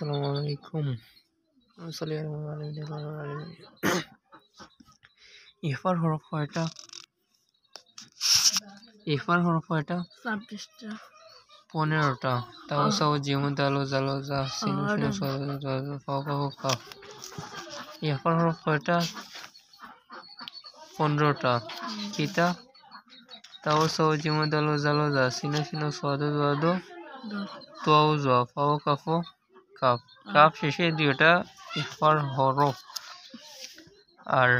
আসসালামু আলাইকুম। ইফার হরফ কয়টা? ইফার হরফ কয়টা? 26টা। 15টা। তাও সাও জিম দালো জালো জা সিনু সিনু সাদা ফাও কাফ। ইফার হরফ কয়টা? 15টা। কিতা? তাও সাও জিম দালো জালো জা সিনু সিনু সাদা দাদো তোয়াও জা ফাও কাফো কাফ। কাফ শেষে দুইটা ইফার হরফ। আর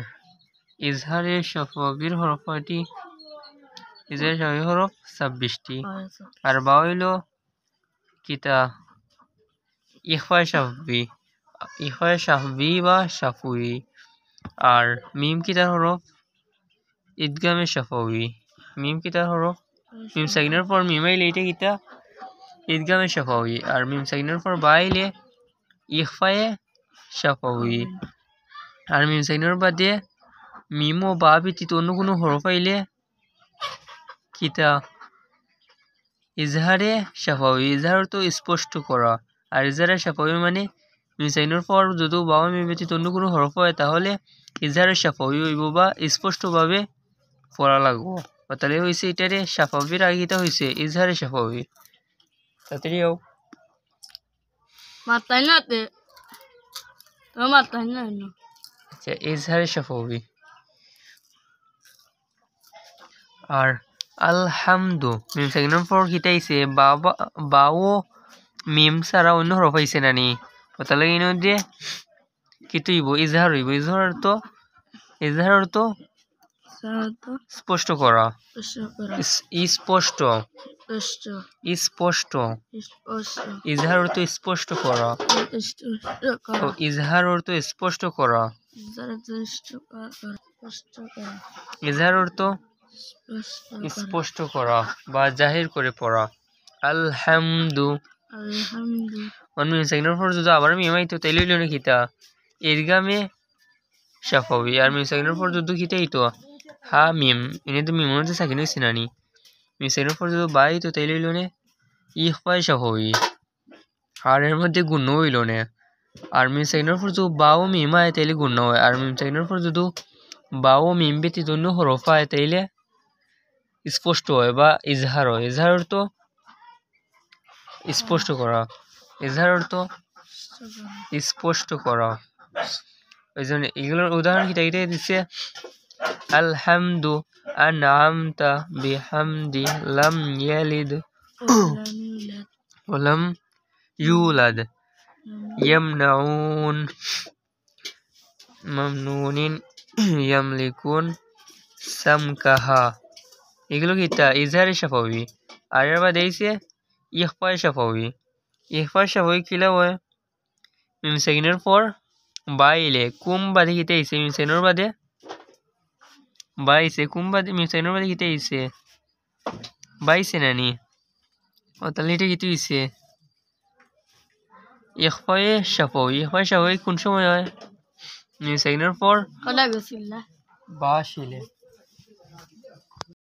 ইজহারে শাফাবির হরফ কয়টি? ইজহারে শাফাবির হরফ 26টি। আর বা হইল কিতা? ইখফায়ে শাফবি বা শাফুই। আর মিম কিতার হরফ? ইদগামে শাফাবি। মিম কিতার হরফ? মিম সাকিনের পর মিম আইলে এটা কিতা? ইদগামে শাফাবি। আর মিম সাকিনের পর বা আইলে ইখফায়ে শাফাবি। আর মিম সাকিনের বাদে মিম ও বা ব্যতীত অন্য কোনো হরফ আইলে কিতা? ইজহারে শাফাবি। ইজহার তো স্পষ্ট করা। আর ইজহারে শাফাবি মানে মিম সাকিনের পর যদি বা মিম ব্যতীত অন্য কোনো হরফ হয় তাহলে ইজহারে শাফাবি হইব বা স্পষ্টভাবে পড়া লাগবো। তাহলে হয়েছে এটারে শাফাবির আগে কিতা হয়েছে? ইজহারে শাফাবি। তাড়াতাড়ি হোক মাতাই না তে তো মাতাই না। আচ্ছা, ইজহারে শাফাবি। আর আলহামদু মিম সাকিনের পর কিতাইছে বা ও মিম ছাড়া অন্য হরফ আইছে নানি? তাহলে এই মধ্যে কি হইব? ইজহার হইব। ইজহার অর্থ স্পষ্ট করা। স্পষ্ট। ইজহার অর্থ স্পষ্ট করা। ইজহার অর্থ স্পষ্ট করা। ইজহার অর্থ স্পষ্ট করা বা জাহির করে পড়া। আলহামদু। মিম সাকিনের পর যদি আবার মিম আইতো তাইলে হইল না কিতা? ইদগামে শাফাবি। আর মিম সাকিনের পর যদি কিতা আইতো? হা মিম। এনে তো মিমের মধ্যে সাকিন হইছে নানি? মিম সাকিনের পর যদি বা আইতো তাইলে হইল না ইখফায়ে শাফাবি। আর এর মধ্যে গুণ হইল না। আর মিম সাকিনের পর যদি বা ও মিম আয় তাইলে গুণ হয়। আর মিম সাকিনের পর যদি বা ও মিম ব্যতীত অন্য হরফ আয় তাইলে স্পষ্ট হয় বা ইজহার হয়। ইজহার অর্থ স্পষ্ট করা। ইজহার অর্থ স্পষ্ট করা। ওই জন্য এগুলোর উদাহরণ কিটা এটা দিচ্ছে আলহামদু আনআমতা বিহামদি লাম ইয়ালিদ ওয়ালাম ইউলাদ ইয়ামনাউন মামনুনিন ইয়ামলিকুন সামকাহা। এগুলো কিতা? ইজহারে শাফাবি। আর এর বাদে আইছে ইখফায়ে শাফাবি। ইখফায়ে শাফাবি কিলা হয়? মিম সাকিনের পর বা আইলে কুম বাদে কিতা আইছে? মিম সাকিনের বাদে বা আইছে। কুম বাদে মিম সাকিনের বাদে কিতা আইছে? বা আইছে নানি? ও তাহলে এটা কিতা হইছে? ইখফায়ে শাফাবি। ইখফায়ে শাফাবি কোন সময় হয়? মিম সাকিনের পর বা আসিলে।